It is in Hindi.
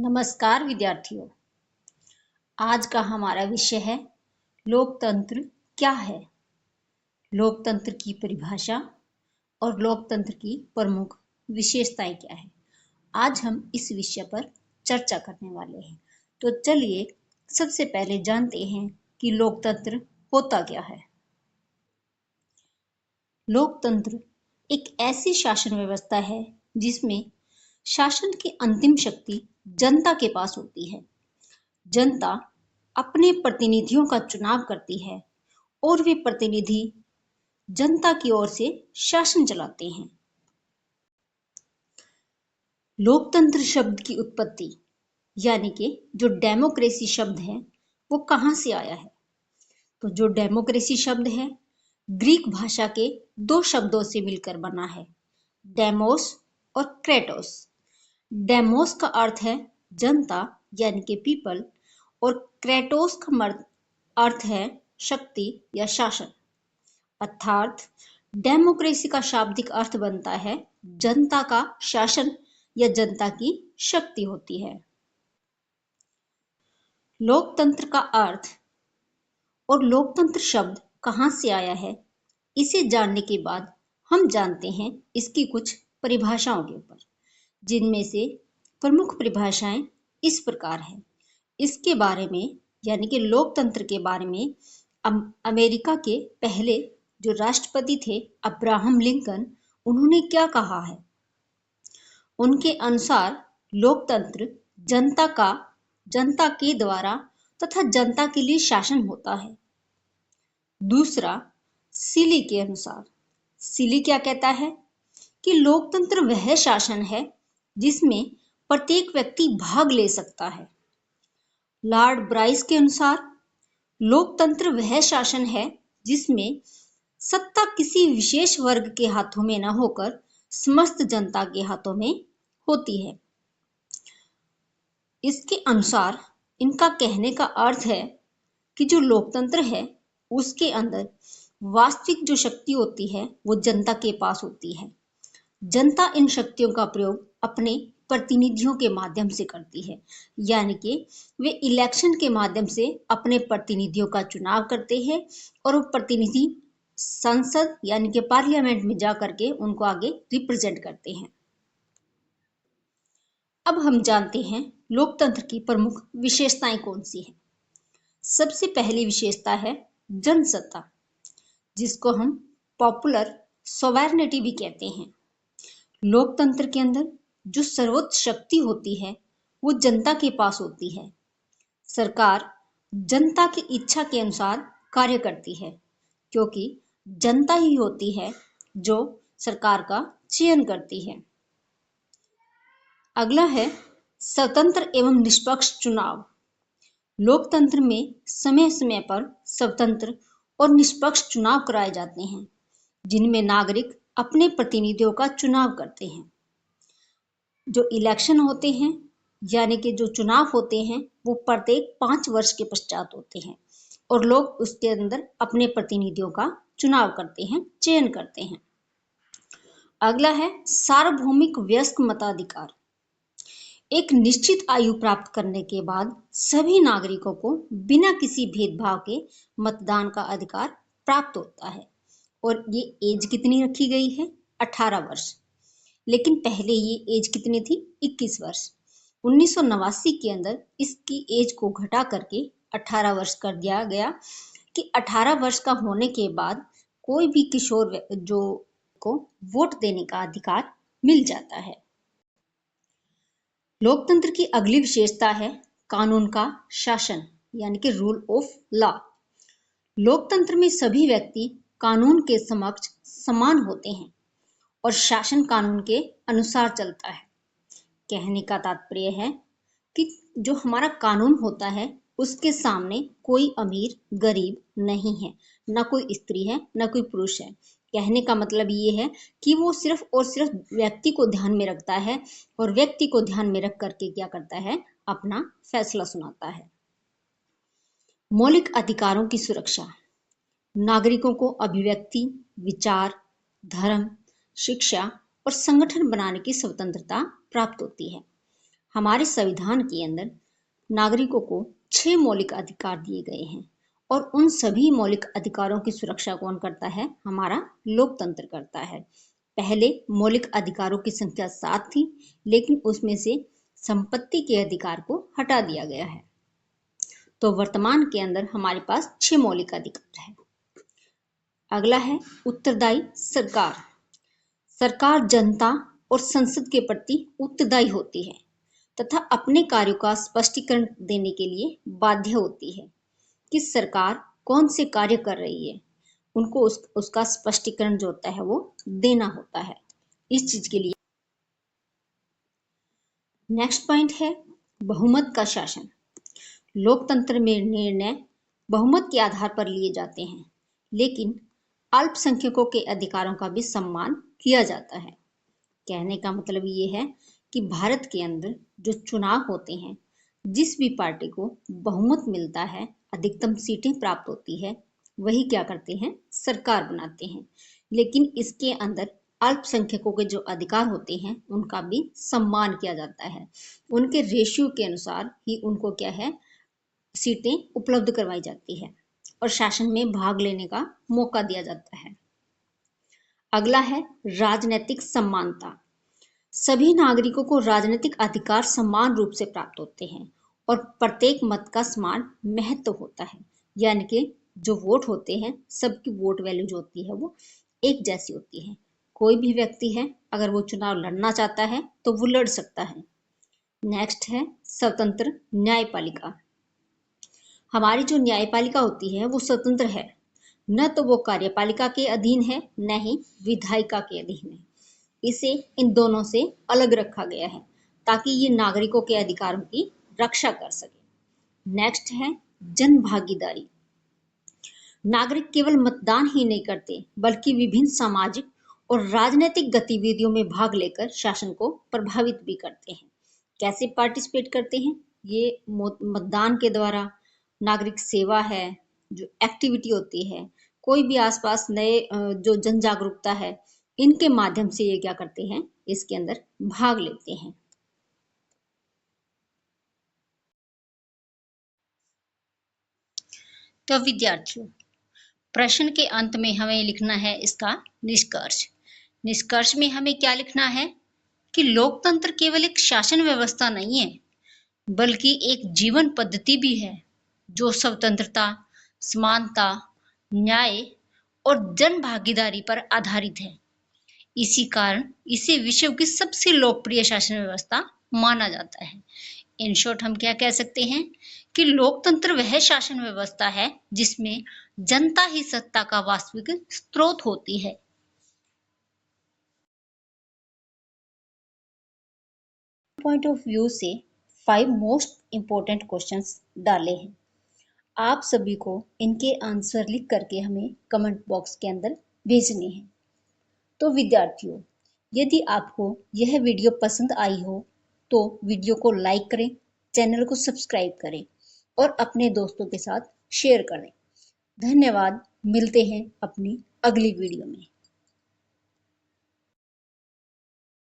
नमस्कार विद्यार्थियों। आज का हमारा विषय है लोकतंत्र क्या है। लोकतंत्र की परिभाषा और लोकतंत्र की प्रमुख विशेषताएं क्या है, आज हम इस विषय पर चर्चा करने वाले हैं। तो चलिए सबसे पहले जानते हैं कि लोकतंत्र होता क्या है। लोकतंत्र एक ऐसी शासन व्यवस्था है जिसमें शासन की अंतिम शक्ति जनता के पास होती है। जनता अपने प्रतिनिधियों का चुनाव करती है और वे प्रतिनिधि जनता की ओर से शासन चलाते हैं। लोकतंत्र शब्द की उत्पत्ति यानी कि जो डेमोक्रेसी शब्द है वो कहाँ से आया है। तो जो डेमोक्रेसी शब्द है ग्रीक भाषा के दो शब्दों से मिलकर बना है, डेमोस और क्रेटोस। डेमोस का अर्थ है जनता यानी कि पीपल और क्रेटोस का अर्थ है शक्ति या शासन। अर्थात डेमोक्रेसी का शाब्दिक अर्थ बनता है जनता का शासन या जनता की शक्ति होती है। लोकतंत्र का अर्थ और लोकतंत्र शब्द कहाँ से आया है, इसे जानने के बाद हम जानते हैं इसकी कुछ परिभाषाओं के ऊपर, जिनमें से प्रमुख परिभाषाएं इस प्रकार हैं। इसके बारे में यानी कि लोकतंत्र के बारे में अमेरिका के पहले जो राष्ट्रपति थे अब्राहम लिंकन, उन्होंने क्या कहा है। उनके अनुसार लोकतंत्र जनता के द्वारा तथा जनता के लिए शासन होता है। दूसरा, सिली के अनुसार, सिली क्या कहता है कि लोकतंत्र वह शासन है जिसमें प्रत्येक व्यक्ति भाग ले सकता है। लॉर्ड ब्राइस के अनुसार लोकतंत्र वह शासन है जिसमें सत्ता किसी विशेष वर्ग के हाथों में न होकर समस्त जनता के हाथों में होती है। इसके अनुसार इनका कहने का अर्थ है कि जो लोकतंत्र है उसके अंदर वास्तविक जो शक्ति होती है वो जनता के पास होती है। जनता इन शक्तियों का प्रयोग अपने प्रतिनिधियों के माध्यम से करती है, यानी कि वे इलेक्शन के माध्यम से अपने प्रतिनिधियों का चुनाव करते हैं और वो प्रतिनिधि संसद यानी कि पार्लियामेंट में जा करके उनको आगे रिप्रेजेंट करते हैं। अब हम जानते हैं लोकतंत्र की प्रमुख विशेषताएं कौन सी हैं। सबसे पहली विशेषता है जनसत्ता, जिसको हम पॉपुलर सोवेरेनिटी भी कहते हैं। लोकतंत्र के अंदर जो सर्वोच्च शक्ति होती है वो जनता के पास होती है। सरकार जनता की इच्छा के अनुसार कार्य करती है, क्योंकि जनता ही होती है जो सरकार का चयन करती है। अगला है स्वतंत्र एवं निष्पक्ष चुनाव। लोकतंत्र में समय समय पर स्वतंत्र और निष्पक्ष चुनाव कराए जाते हैं, जिनमें नागरिक अपने प्रतिनिधियों का चुनाव करते हैं। जो इलेक्शन होते हैं यानी कि जो चुनाव होते हैं वो प्रत्येक 5 वर्ष के पश्चात होते हैं और लोग उसके अंदर अपने प्रतिनिधियों का चुनाव करते हैं, चयन करते हैं। अगला है सार्वभौमिक वयस्क मताधिकार। एक निश्चित आयु प्राप्त करने के बाद सभी नागरिकों को बिना किसी भेदभाव के मतदान का अधिकार प्राप्त होता है और ये एज कितनी रखी गई है, 18 वर्ष। लेकिन पहले ये एज कितनी थी, 21 वर्ष। 1989 के अंदर इसकी एज को घटा करके 18 वर्ष कर दिया गया कि 18 वर्ष का होने के बाद कोई भी किशोर जो को वोट देने का अधिकार मिल जाता है। लोकतंत्र की अगली विशेषता है कानून का शासन यानी कि रूल ऑफ लॉ। लोकतंत्र में सभी व्यक्ति कानून के समक्ष समान होते हैं और शासन कानून के अनुसार चलता है। कहने का तात्पर्य है कि जो हमारा कानून होता है उसके सामने कोई अमीर गरीब नहीं है, ना कोई स्त्री है ना कोई पुरुष है। कहने का मतलब ये है कि वो सिर्फ और सिर्फ व्यक्ति को ध्यान में रखता है और व्यक्ति को ध्यान में रख करके क्या करता है, अपना फैसला सुनाता है। मौलिक अधिकारों की सुरक्षा। नागरिकों को अभिव्यक्ति, विचार, धर्म, शिक्षा और संगठन बनाने की स्वतंत्रता प्राप्त होती है। हमारे संविधान के अंदर नागरिकों को 6 मौलिक अधिकार दिए गए हैं और उन सभी मौलिक अधिकारों की सुरक्षा कौन करता है? हमारा लोकतंत्र करता है। पहले मौलिक अधिकारों की संख्या 7 थी, लेकिन उसमें से संपत्ति के अधिकार को हटा दिया गया है। तो वर्तमान के अंदर हमारे पास 6 मौलिक अधिकार है। अगला है उत्तरदायी सरकार। सरकार जनता और संसद के प्रति उत्तरदायी होती है तथा अपने कार्यों का स्पष्टीकरण देने के लिए बाध्य होती है कि सरकार कौन से कार्य कर रही है। उनको उसका स्पष्टीकरण जो होता है वो देना होता है इस चीज के लिए। नेक्स्ट पॉइंट है बहुमत का शासन। लोकतंत्र में निर्णय बहुमत के आधार पर लिए जाते हैं, लेकिन अल्पसंख्यकों के अधिकारों का भी सम्मान किया जाता है। कहने का मतलब ये है कि भारत के अंदर जो चुनाव होते हैं, जिस भी पार्टी को बहुमत मिलता है, अधिकतम सीटें प्राप्त होती है, वही क्या करते हैं? सरकार बनाते हैं। लेकिन इसके अंदर अल्पसंख्यकों के जो अधिकार होते हैं उनका भी सम्मान किया जाता है। उनके रेशियो के अनुसार ही उनको क्या है? सीटें उपलब्ध करवाई जाती है और शासन में भाग लेने का मौका दिया जाता है। अगला है राजनीतिक समानता। सभी नागरिकों को राजनीतिक अधिकार समान रूप से प्राप्त होते हैं और प्रत्येक मत का समान महत्व होता है। यानी कि जो वोट होते हैं, सबकी वोट वैल्यू जो होती है वो एक जैसी होती है। कोई भी व्यक्ति है, अगर वो चुनाव लड़ना चाहता है तो वो लड़ सकता है। नेक्स्ट है स्वतंत्र न्यायपालिका। हमारी जो न्यायपालिका होती है वो स्वतंत्र है, न तो वो कार्यपालिका के अधीन है, न ही विधायिका के अधीन है। इसे इन दोनों से अलग रखा गया है ताकि ये नागरिकों के अधिकारों की रक्षा कर सके। नेक्स्ट है जन भागीदारी। नागरिक केवल मतदान ही नहीं करते, बल्कि विभिन्न सामाजिक और राजनीतिक गतिविधियों में भाग लेकर शासन को प्रभावित भी करते हैं। कैसे पार्टिसिपेट करते हैं? ये मतदान के द्वारा, नागरिक सेवा है, जो एक्टिविटी होती है, कोई भी आसपास नए जो जन जागरूकता है, इनके माध्यम से ये क्या करते हैं? इसके अंदर भाग लेते हैं। तो विद्यार्थियों, प्रश्न के अंत में हमें लिखना है इसका निष्कर्ष। निष्कर्ष में हमें क्या लिखना है कि लोकतंत्र केवल एक शासन व्यवस्था नहीं है, बल्कि एक जीवन पद्धति भी है जो स्वतंत्रता, समानता, न्याय और जन भागीदारी पर आधारित है। इसी कारण इसे विश्व की सबसे लोकप्रिय शासन व्यवस्था माना जाता है। इन शॉर्ट हम क्या कह सकते हैं कि लोकतंत्र वह शासन व्यवस्था है जिसमें जनता ही सत्ता का वास्तविक स्रोत होती है। पॉइंट ऑफ व्यू से 5 मोस्ट इंपोर्टेंट क्वेश्चंस डाले हैं। आप सभी को इनके आंसर लिख करके हमें कमेंट बॉक्स के अंदर भेजने हैं। तो विद्यार्थियों, यदि आपको यह वीडियो पसंद आई हो तो वीडियो को लाइक करें, चैनल को सब्सक्राइब करें और अपने दोस्तों के साथ शेयर करें। धन्यवाद। मिलते हैं अपनी अगली वीडियो में।